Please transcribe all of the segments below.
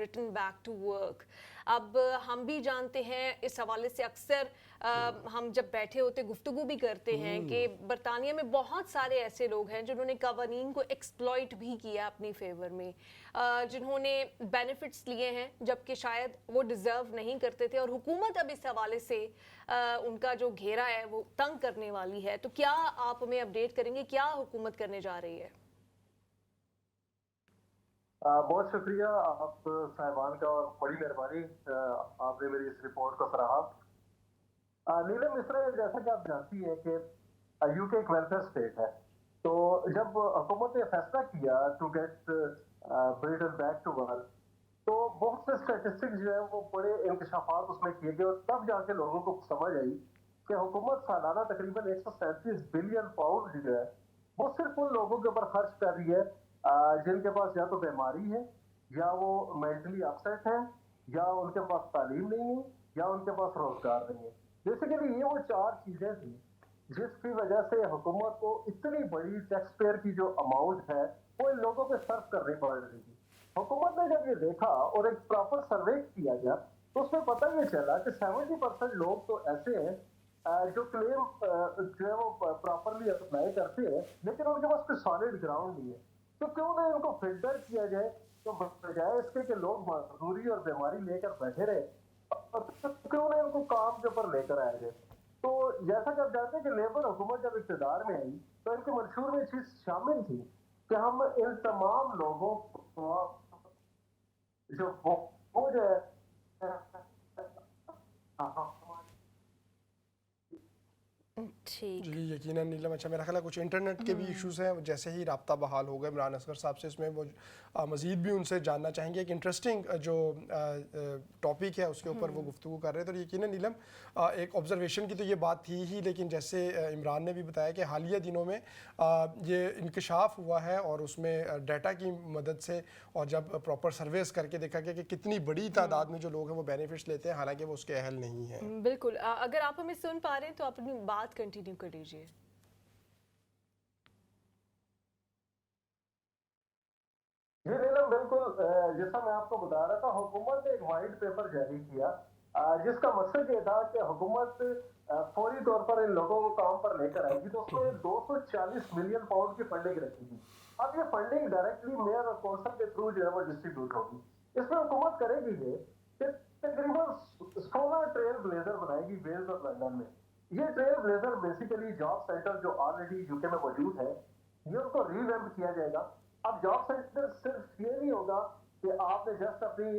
Return back to work. अब हम भी जानते हैं इस हवाले से अक्सर हम जब बैठे होते गुफ्तगू भी करते हैं कि बरतानिया में बहुत सारे ऐसे लोग हैं जिन्होंने कवानीन को एक्सप्लॉइट भी किया अपनी फेवर में, जिन्होंने बेनिफिट्स लिए हैं जबकि शायद वो डिज़र्व नहीं करते थे, और हुकूमत अब इस हवाले से उनका जो घेरा है वो तंग करने वाली है। तो क्या आप हमें अपडेट करेंगे, क्या हुकूमत करने जा रही है? बहुत शुक्रिया आप साहिबान का, और बड़ी मेहरबानी आपने मेरी इस रिपोर्ट को सराहा। नीलम, इस तरह जैसा कि आप जानती हैं कि यूके एक वेलफेयर स्टेट है, तो जब हुकूमत ने फैसला किया to get Britain back to work, तो बहुत से स्टेटिस्टिक्स जो है वो बड़े इंकशाफात उसमें किए गए, और तब जाके लोगों को समझ आई कि हुकूमत सालाना तकरीबन 137 बिलियन पाउंड जो है वो सिर्फ उन लोगों के ऊपर खर्च कर रही है जिनके पास या तो बीमारी है, या वो मेंटली अपसेट है, या उनके पास तालीम नहीं है, या उनके पास रोजगार नहीं है। बेसिकली ये वो चार चीजें थी जिसकी वजह से हुकूमत को इतनी बड़ी टैक्स पेयर की जो अमाउंट है वो इन लोगों पे सर्व करनी पड़ रही थी। हुकूमत ने जब ये देखा और एक प्रॉपर सर्वे किया गया, तो उसमें पता ये चला कि 70% लोग तो ऐसे हैं जो क्लेम जो है वो प्रॉपरली अप्लाई करते हैं, लेकिन उनके पास कोई सॉलिड ग्राउंड नहीं है। तो क्यों ना इनको फिल्टर किया जाए, तो बजाय इसके कि लोग मजदूरी और बीमारी लेकर बैठे रहे, और क्यों ना इनको काम के ऊपर लेकर आया जाए। तो जैसा कि आप जानते हैं कि लेबर हुकूमत जब इक़्तिदार में आई, तो इनके मंशूर में चीज शामिल थी कि हम इन तमाम लोगों को जो बोझ है ठीक। जी यकीनन नीलम। अच्छा, मेरा ख्याल है कुछ इंटरनेट के भी इश्यूज़ हैं, जैसे ही राब्ता बहाल होगा इमरान असगर साहब से, इसमें वो मज़ीद भी उनसे जानना चाहेंगे। एक इंटरेस्टिंग जो टॉपिक है उसके ऊपर वो गुफ्तगू कर रहे थे। तो यकीनन नीलम, एक ऑब्जर्वेशन की तो ये बात थी ही, लेकिन जैसे इमरान ने भी बताया कि हालिया दिनों में ये इंकशाफ हुआ है, और उसमें डाटा की मदद से, और जब प्रॉपर सर्वेस करके देखा गया कि कितनी बड़ी तादाद में जो लोग हैं वो बेनिफिट्स लेते हैं, हालांकि वो उसके अहल नहीं हैं। बिल्कुल। अगर आप हमें सुन पा रहे हैं तो आप अपनी बात कंटिन्यू कर लीजिए। जी नीलम, बिल्कुल जैसा मैं आपको बता रहा था, हुकूमत ने एक वाइट पेपर जारी किया जिसका मकसद ये था कि हुकूमत फौरी तौर पर इन लोगों को काम पर लेकर आएगी। तो उसमें 240 मिलियन पाउंड की फंडिंग रखी थी। अब ये फंडिंग डायरेक्टली मेयर और कौंसल के थ्रू जो है वो डिस्ट्रीब्यूट होगी। इसमें हुकूमत करेगी ये कि तकरीबन 16 ट्रेल ब्लेजर बनाएगी वेल्स और लंदन में। ये trail blazer basically job centre जो ऑलरेडी यूके में मौजूद है, ये उनको रीवैम्प किया जाएगा। अब जॉब सेंटर सिर्फ ये नहीं होगा कि आपने जस्ट अपनी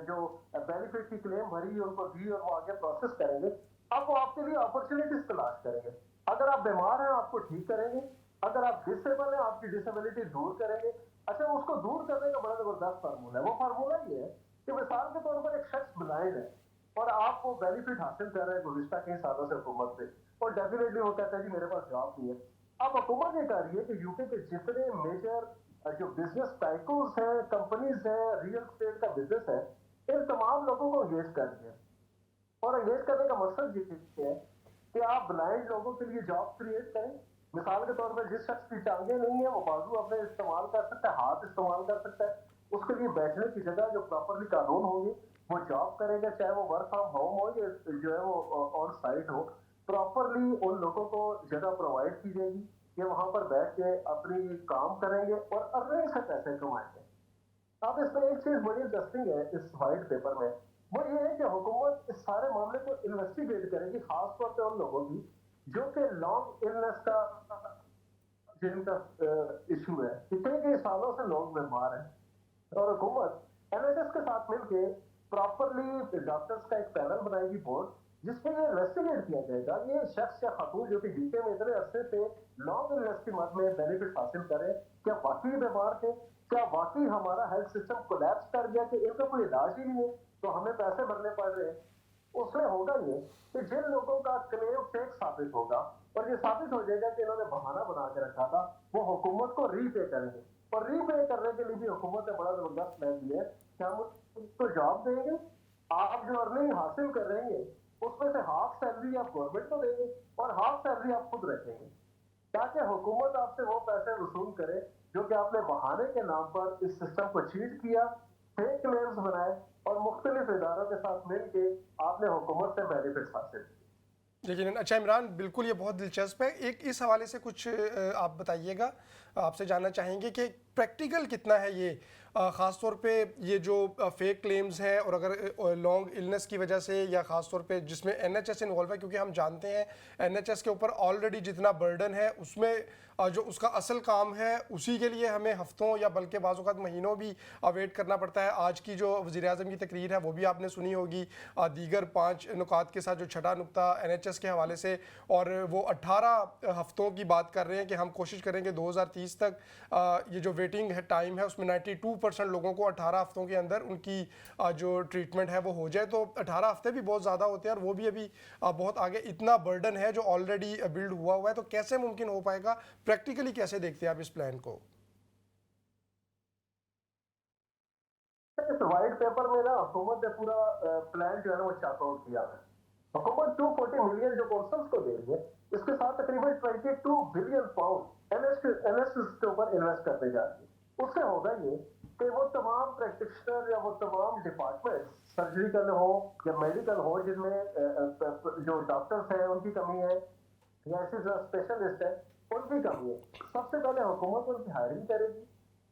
जो बेनिफिट की क्लेम भरी उनको दी और वो आगे प्रोसेस करेंगे। अब वो आपके लिए अपॉर्चुनिटीज तलाश करेंगे। अगर आप बीमार हैं आपको ठीक करेंगे, अगर आप डिसेबल हैं आपकी डिसेबिलिटी दूर करेंगे। अच्छा, उसको दूर करने का बड़ा जबरदस्त फार्मूला है। वो फार्मूला ये है कि मिसाल के तौर पर एक शख्स ब्लाइंड है और आप वो बेनिफिट हासिल कर रहे हैं गुज़िश्ता कई सालों से हुकूमत से, और डेफिनेटली वो कहता है जी मेरे पास जॉब नहीं है। अब हुकूमत ये कह रही है कि यूके के जितने मेजर जो बिजनेस टाइकून्स हैं, कंपनीज हैं, रियल स्टेट का बिजनेस है, इन तमाम लोगों को एंगेज कर दिया। और एंगेज करने का मकसद ये है कि आप ब्लाइंड लोगों के लिए जॉब क्रिएट करें। मिसाल के तौर पर जिस शख्स की टांगे नहीं है वो बाजू अपने इस्तेमाल कर सकता है, हाथ इस्तेमाल कर सकता है, उसके लिए बैठने की जगह जो प्रॉपरली कानून होगी वो जॉब करेगा, चाहे वो वर्क फ्रॉम होम हो या जो है वो ऑन साइट हो। प्रॉपरली उन लोगों को जगह प्रोवाइड की जाएगी कि वहां पर बैठ के अपनी काम करेंगे और अर्निंग से पैसे कमाएंगे। अब इसमें एक चीज बड़ी इंटरेस्टिंग है इस व्हाइट पेपर में, वो ये है कि हुकूमत इस सारे मामले को इन्वेस्टिगेट करेगी, खासतौर पे उन लोगों की जो कि लॉन्ग इलनेस का जिनका इशू है। पिछले कई सालों से लोग बीमार हैं और हुकूमत एनएचएस के साथ मिलके प्रॉपरली डॉक्टर्स का एक पैनल बनाएगी, बोर्ड, जिसमें ये इन्वेस्टिगेट किया जाएगा ये शख्स या खातून जो कि यूके में इतने अरसे से लॉन्ग इलनेस की मद में बेनिफिट हासिल करें, क्या वाकई बीमार थे, क्या वाकई हमारा हेल्थ सिस्टम कोलैप्स कर गया कि इनका कोई इलाज ही नहीं है तो हमें पैसे भरने पड़ रहे हैं। उसमें होगा ये कि जिन लोगों का क्लेम फेक साबित होगा और ये साबित हो जाएगा कि इन्होंने बहाना बना के रखा था, वो हुकूमत को रीपे करेंगे। और रीपे करने के लिए भी हुकूमत ने बड़ा जबरदस्त प्लान दिया है कि हम उसको जॉब देंगे, आप जो अर्निंग हासिल कर रहे हैं उसमें से हाफ सैलरी आप गवर्नमेंट को देंगे और हाफ सैलरी आप खुद रखेंगे, ताकि हुकूमत आपसे वो पैसे वसूल करे जो कि आपने बहाने के नाम पर इस सिस्टम को चीट किया, फेक क्लेम्स बनाए और मुख्तलिफ इदारों के साथ मिलके आपने हुकूमत से बेनिफिट्स हासिल किए। लेकिन अच्छा इमरान, बिल्कुल ये बहुत दिलचस्प है। एक इस हवाले से कुछ आप बताइएगा, आपसे जानना चाहेंगे कि प्रैक्टिकल कितना है ये, ख़ास तौर पे ये जो फेक क्लेम्स हैं, और अगर लॉन्ग इलनेस की वजह से, या ख़ास तौर पे जिसमें एनएचएस इन्वॉल्व है, क्योंकि हम जानते हैं एनएचएस के ऊपर ऑलरेडी जितना बर्डन है, उसमें जो उसका असल काम है उसी के लिए हमें हफ्तों या बल्कि बाज़ औक़ात महीनों भी वेट करना पड़ता है। आज की जो वज़ीर-ए-आज़म की तकरीर है वो भी आपने सुनी होगी, दीगर 5 नुकात के साथ जो छठा नुक्ता एनएचएस के हवाले से, और वो 18 हफ्तों की बात कर रहे हैं कि हम कोशिश करेंगे 2030 तक ये जो वेटिंग है टाइम है उसमें 92% लोगों को 18 हफ्तों के अंदर उनकी जो ट्रीटमेंट है वो हो जाए। तो 18 हफ्ते भी बहुत ज़्यादा होते हैं, और वो भी अभी बहुत आगे, इतना बर्डन है जो ऑलरेडी बिल्ड हुआ हुआ है। तो कैसे मुमकिन हो पाएगा, प्रैक्टिकली कैसे देखते हैं आप इस प्लान को? इस वाइट पेपर में ना हुकूमत ने पूरा प्लान जो है ना वो चार्ट आउट किया है। हुकूमत 240 मिलियन जो कौंसल्स को दे रही है, इसके साथ तकरीबन 22 बिलियन पाउंड एनएसएस के ऊपर इन्वेस्ट करने जा रही है। उससे होगा ये कि वो तमाम प्रैक्टिशनर या वो तमाम डिपार्टमेंट, सर्जिकल हो या मेडिकल हो, जिनमें जो डॉक्टर्स हैं उनकी कमी है या ऐसे जो स्पेशलिस्ट है उनकी कमी है, सबसे पहले हुकूमत उनकी हायरिंग करेगी।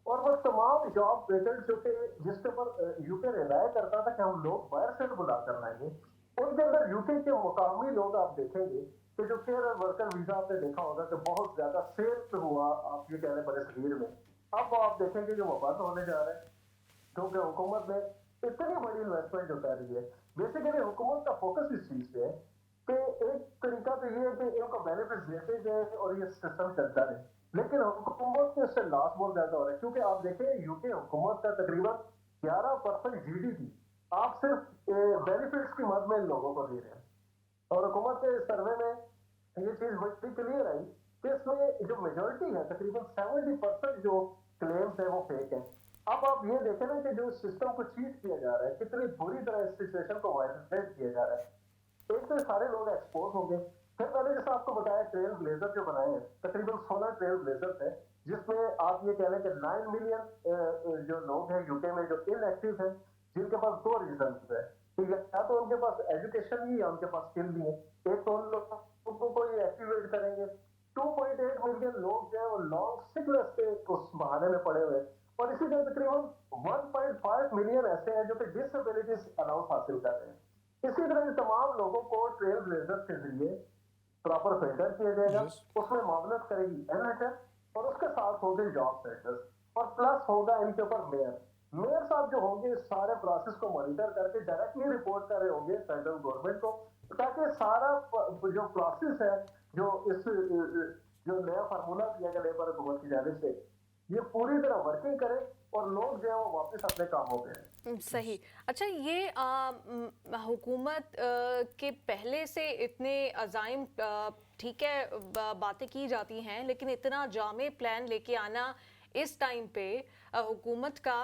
और वो तमाम जॉब वेकेंट जो कि जिसके ऊपर यूके रिलाय करता था कि हम लोग बाहर से बुला कर लाएंगे, उनके अंदर यूके के मुकामी लोग आप देखेंगे कि जो केयर और वर्कर वीजा आपने देखा होगा कि बहुत ज्यादा सेल हुआ, आप ये कह रहे बड़े शरीर में, अब आप देखेंगे कि वो बंद होने जा रहा है, क्योंकि हुकूमत ने इतनी बड़ी इन्वेस्टमेंट जो कर रही है। बेसिकली हुकूमत का फोकस इस चीज पे है कि एक तरीका तो ये है कि इनको बेनिफिट देते जाए और ये सिस्टम चलता रहे, लेकिन हुकूमत के इससे लॉस बहुत ज्यादा हो रहा है। क्योंकि आप देखें यूके हुकूमत का तकरीबन 11% जीडीपी आप सिर्फ बेनिफिट्स की मद में इन लोगों को दे रहे हैं। और हुकूमत के सर्वे में ये चीज बड़ी क्लियर आई कि इसमें जो मेजोरिटी है, तकरीबन 70% जो क्लेम्स है वो फेक है। अब आप ये देखें ना कि जो सिस्टम को चीट किया जा रहा है, कितनी बुरी तरह इस सिचुएशन को वायलेट किया जा रहा है। एक तो सारे लोग एक्सपोर्ट होंगे, फिर मैंने जैसा आपको बताया ट्रेल ब्लेजर जो बनाए हैं, तकरीबन 16 ट्रेल ब्लेजर्स है, जिसमें आप ये कह लें कि 9 मिलियन जो लोग हैं यूके में जो इनएक्टिव हैं, जिनके पास दो रीजन है। ठीक है, या तो उनके पास एजुकेशन नहीं है, उनके पास स्किल नहीं है, एक तो उन लोगों को ये एक्टिवेट करेंगे। 2.8 मिलियन लोग जो है वो लॉन्ग सिकनेस के उस बहाने में पड़े हुए, और इसी तरह तकरीबन 1.5 मिलियन ऐसे हैं जो कि डिसेबिलिटीज अलाउंस हासिल कर रहे हैं। इसी तरह तमाम लोगों को ट्रेल ब्लेजर के जरिए प्रॉपर फिल्टर किया जाएगा, Yes. उसमें मामलत करेगी एनएचएस, और उसके साथ होंगे जॉब सेंटर्स, और प्लस होगा इनके ऊपर मेयर साहब जो होंगे इस सारे प्रोसेस को मॉनिटर करके डायरेक्टली रिपोर्ट कर रहे होंगे फेडरल गवर्नमेंट को, ताकि सारा जो प्रोसेस है, जो इस जो नया फार्मूला दिया गया लेबर हुकूमत की जानिब से, ये पूरी तरह वर्किंग करे और लोग जो है वो वापस अपने कामों पे हैं। सही। अच्छा, ये हुकूमत के पहले से इतने अज़ाइम, ठीक है, बातें की जाती हैं, लेकिन इतना जामे प्लान लेके आना इस टाइम पे हुकूमत का,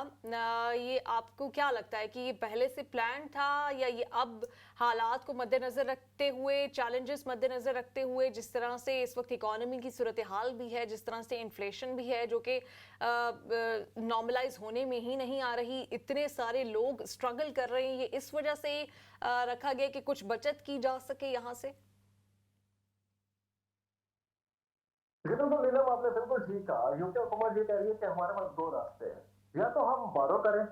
ये आपको क्या लगता है कि ये पहले से प्लान था, या ये अब हालात को मद्देनज़र रखते हुए, चैलेंजेस मद्देनज़र रखते हुए, जिस तरह से इस वक्त इकोनॉमी की सूरत हाल भी है, जिस तरह से इन्फ्लेशन भी है जो कि नॉर्मलाइज होने में ही नहीं आ रही, इतने सारे लोग स्ट्रगल कर रहे हैं, ये इस वजह से रखा गया कि कुछ बचत की जा सके यहाँ से? लेकिन तो नीलम आपने बिल्कुल ठीक कहा, यूके हुकूमत ये कह रही है कि हमारे पास दो रास्ते हैं, या तो हम बारो करें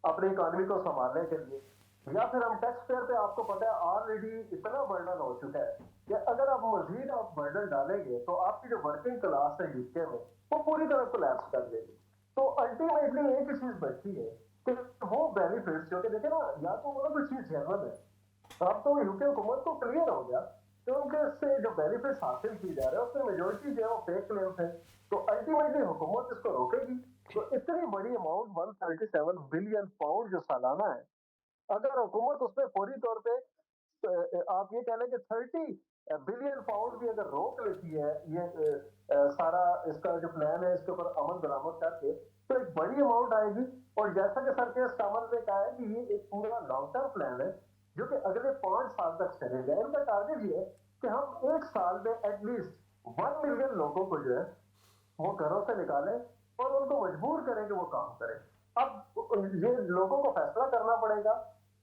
अपनी इकोनॉमी को संभालने के लिए, या फिर हम टैक्स पेयर पे, आपको पता है ऑलरेडी इतना बर्डन हो चुका है कि अगर आप मजीद आप बर्डन डालेंगे तो आपकी जो वर्किंग क्लास है यूके में वो पूरी तरह कोलैप्स कर देगी। तो अल्टीमेटली एक ही चीज बची है कि वो बेनिफिट्स जो कि देखे ना, या तो वो कोई चीज जेन्युइन है, अब तो यूके हुकूमत को क्लियर हो गया कि उनके से जो बेनिफिट्स हासिल की जा रहे हैं उसमें मेजोरिटी जो है वो फेक क्लेम्स है, तो अल्टीमेटली हुकूमत इसको रोकेगी। तो इतनी बड़ी अमाउंट 137 बिलियन पाउंड जो सालाना है, अगर हुकूमत उसमें फौरी तौर पे आप ये कह लें कि 30 बिलियन पाउंड भी अगर रोक लेती है, ये सारा इसका जो प्लान है इसके ऊपर अमल दरामद करके, तो एक बड़ी अमाउंट आएगी। और जैसा कि सर के कामल ने कहा है कि ये एक पूरा लॉन्ग टर्म प्लान है जो कि अगले 5 साल तक चलेगा। इनका टारगेट ये है कि हम एक साल में एटलीस्ट 1 मिलियन लोगों को जो है वो घरों से निकालें और उनको मजबूर करें कि वो काम करें। अब ये लोगों को फैसला करना पड़ेगा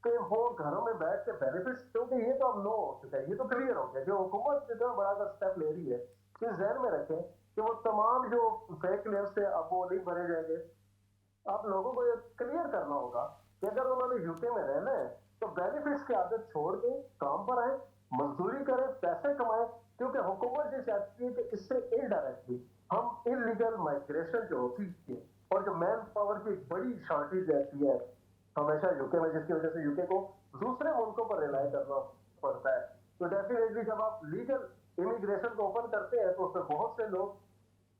कि वो घरों में बैठ के बेनिफिट्स, क्योंकि ये तो अब नो हो चुका है, ये तो क्लियर हो गया। जो हुकूमत इतना बड़ा स्टेप ले रही है, कि जहन में रखें कि वो तमाम जो फेक न्यूज थे अब वो नहीं भरे जाएंगे। आप लोगों को ये क्लियर करना होगा कि अगर उन्होंने यूके में रहना है तो बेनिफिट्स की आदत छोड़ के काम पर आए, मजदूरी करें, पैसे कमाएं, क्योंकि हुकूमत ये चाहती है कि इससे इनडायरेक्टली हम इलीगल माइग्रेशन जो होती है और जो मैन पावर की एक बड़ी शॉर्टेज रहती है हमेशा यूके में, जिसकी वजह से यूके को दूसरे मुल्कों पर रिलाई करना पड़ता है, तो डेफिनेटली जब आप लीगल इमिग्रेशन को ओपन करते हैं तो उसमें बहुत से लोग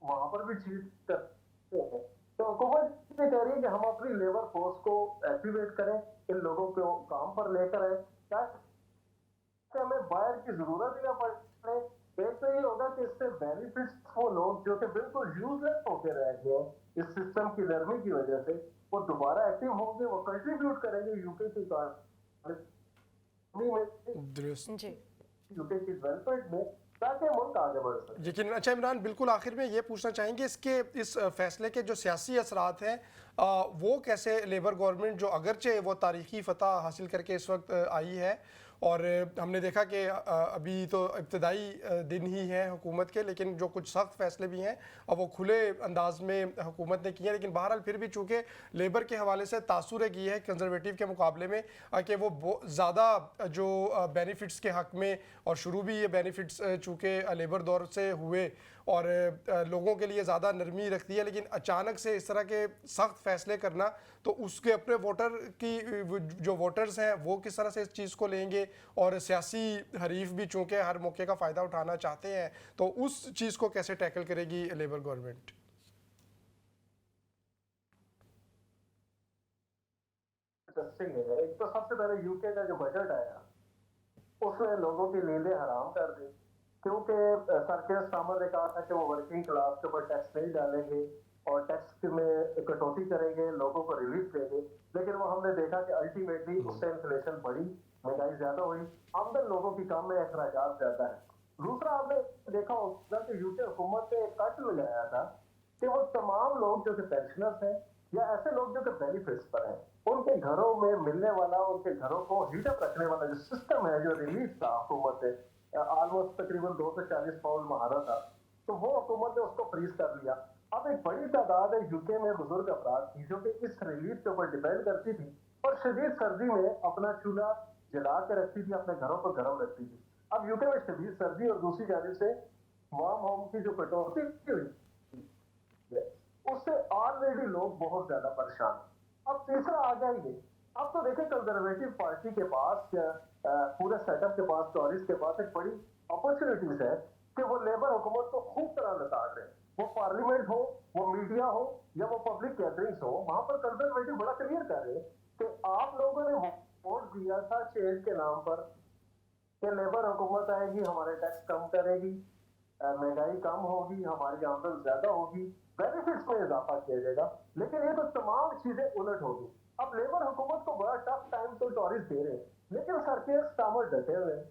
वहां पर भी चीज करते हैं। तो हुकूमत ये कह रही है कि हम अपनी लेबर फोर्स को एक्टिवेट करें, इन लोगों को काम पर लेकर आए ताकि हमें बाहर की जरूरत ही ना पड़े। एक तो ये होगा कि इससे बेनिफिट्स वो लोग जो कि बिल्कुल यूजलेस होकर रह गए इस सिस्टम की नरमी की वजह से, वो दोबारा एक्टिव होंगे, वो कंट्रीब्यूट करेंगे यूके की इकोनॉमी में, जी यूके की डेवलपमेंट में, ताकि मुल्क आगे बढ़ सके। लेकिन अच्छा इमरान, बिल्कुल आखिर में ये पूछना चाहेंगे इसके इस फैसले के जो सियासी असरात हैं वो कैसे लेबर गवर्नमेंट जो अगरचे वो तारीखी फतह हासिल करके इस वक्त आई है, और हमने देखा कि अभी तो इब्तदाई दिन ही हैं हुकूमत के, लेकिन जो कुछ सख्त फैसले भी हैं अब वो खुले अंदाज में हुकूमत ने किए हैं, लेकिन बहरहाल फिर भी चूँकि लेबर के हवाले से तासुर एक ये है कंजर्वेटिव के मुकाबले में कि वो ज़्यादा जो बेनिफिट्स के हक़ में, और शुरू भी ये बेनिफिट्स चूँकि लेबर दौर से हुए और लोगों के लिए ज़्यादा नरमी रखती है, लेकिन अचानक से इस तरह के सख्त फैसले करना, तो उसके अपने वोटर की जो वोटर्स हैं वो किस तरह से इस चीज़ को लेंगे, और सियासी हरीफ भी चूँकि हर मौके का फ़ायदा उठाना चाहते हैं, तो उस चीज़ को कैसे टैकल करेगी लेबर गवर्नमेंट? इंटरेस्टिंग है। एक तो सबसे पहले यूके का जो बजट आया उसने लोगों की नींदें हराम कर दी, क्योंकि सर केयर स्टार्मर ने कहा था कि वो वर्किंग क्लास के ऊपर टैक्स नहीं डालेंगे और टैक्स में कटौती करेंगे, लोगों को रिलीफ देंगे, लेकिन वो हमने देखा कि अल्टीमेटली उससे इन्फ्लेशन बढ़ी, महंगाई ज्यादा हुई, आमदन लोगों की कम है, अखराजात ज्यादा है। दूसरा आपने देखा होगा कि यूके हुकूमत ने एक कट लगाया था कि वो तमाम लोग जो कि पेंशनर्स हैं या ऐसे लोग जो कि बेनिफिट्स पर हैं, उनके घरों में मिलने वाला, उनके घरों को हीटअप रखने वाला जो सिस्टम है, जो रिलीफ था हुकूमत से ऑलमोस्ट तकरीबन 240 पाउंड महारा था, तो वो हुकूमत ने उसको फ्रीज कर लिया। अब एक बड़ी तादाद है यूके में बुजुर्ग अफराद की जो कि इस रिलीफ के ऊपर डिपेंड करती थी और शदीद सर्दी में अपना चूल्हा जला के रखती थी, अपने घरों को गर्म रखती थी। अब यूके में शदीद सर्दी और दूसरी जानिब से वार्म होम की जो कटौती हुई उससे ऑलरेडी लोग बहुत ज्यादा परेशान। अब तीसरा आ जाएंगे, अब तो देखें कंजर्वेटिव पार्टी के पास पूरे सेटअप के पास, टॉरीज के पास एक बड़ी अपॉर्चुनिटीज है कि वो लेबर हुकूमत को खूब तरह लताड़ रहे हैं। वो पार्लियामेंट हो, वो मीडिया हो या वो पब्लिक गैदरिंग्स हो, वहां पर कंजर्वेटिव बड़ा क्लियर कर रहे हैं कि आप लोगों ने वोट दिया था चेंज के नाम पर कि लेबर हुकूमत आएगी, हमारे टैक्स कम करेगी, महंगाई कम होगी, हमारी आमदन ज्यादा होगी, बेनिफिट्स में इजाफा किया जाएगा, लेकिन ये तो तमाम चीजें उलट होगी। अब लेबर हुकूमत को बड़ा टफ टाइम तो टॉरीज दे रहे हैं, लेकिन सर केयर स्टार्मर डटे हुए हैं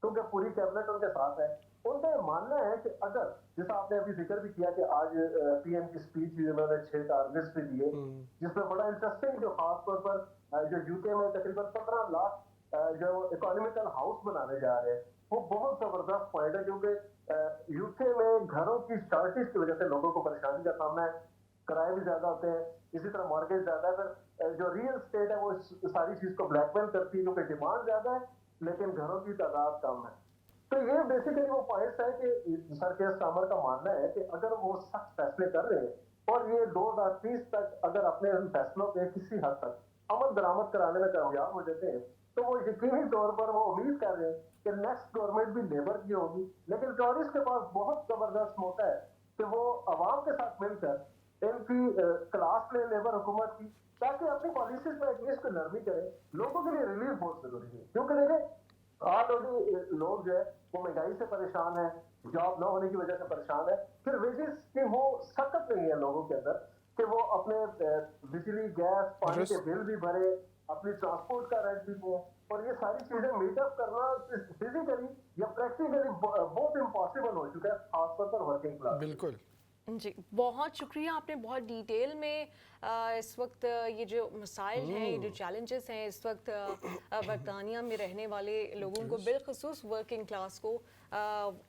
क्योंकि पूरी कैबिनेट उनके साथ है। उनका ये मानना है कि अगर, जैसा आपने अभी जिक्र भी किया कि आज पीएम की स्पीच भी उन्होंने 6 टारगेट्स भी दिए, जिसमें बड़ा इंटरेस्टिंग जो खासतौर पर जो यूके में तकरीबन 15 लाख जो इकोनॉमिकल हाउस बनाने जा रहे हैं, वो बहुत जबरदस्त पॉइंट है, क्योंकि यूके में घरों की शॉर्टेज की वजह से लोगों को परेशानी का सामना है, किराए भी ज्यादा होते हैं, इसी तरह मॉर्गेज ज्यादा है, फिर जो रियल स्टेट है वो सारी चीज को ब्लैकमेल करती है क्योंकि डिमांड ज्यादा है लेकिन घरों की तादाद कम है। तो ये बेसिकली वो पॉइंट्स है कि सर केयर स्टार्मर का मानना है कि अगर वो सख्त फैसले कर रहे हैं और ये 2030 तक अगर अपने उन फैसलों के किसी हद तक अमल दरामद कराने में कामयाब हो जाते हैं, तो वो यकीनी तौर पर वो उम्मीद कर रहे हैं कि नेक्स्ट गवर्नमेंट भी लेबर की होगी। लेकिन टॉरीज के पास बहुत जबरदस्त मौका है कि वो अवाम के साथ मिलकर इनकी क्लास ले लेबर हुकूमत की, ताकि अपनी पॉलिसीज में एटलीस्ट नरमी करें। लोगों के लिए रिलीफ बहुत जरूरी है, क्योंकि देखें ऑलरेडी लोग जो है वो महंगाई से परेशान है, जॉब न होने की वजह से परेशान है, फिर वेजेस की वो सकत नहीं है लोगों के अंदर कि वो अपने बिजली गैस पानी के बिल भी भरे, अपनी ट्रांसपोर्ट का रेंट भी दे, और ये सारी चीजें मीटअप करना फिजिकली या प्रैक्टिकली बहुत इम्पॉसिबल हो चुका है, खासतौर पर वर्किंग क्लास। बिल्कुल। जी, बहुत शुक्रिया, आपने बहुत डिटेल में इस वक्त ये जो मसाइल हैं, ये जो चैलेंजेस हैं इस वक्त बरतानिया में रहने वाले लोगों को, बिलखुसूस वर्किंग क्लास को,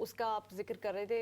उसका आप जिक्र कर रहे थे।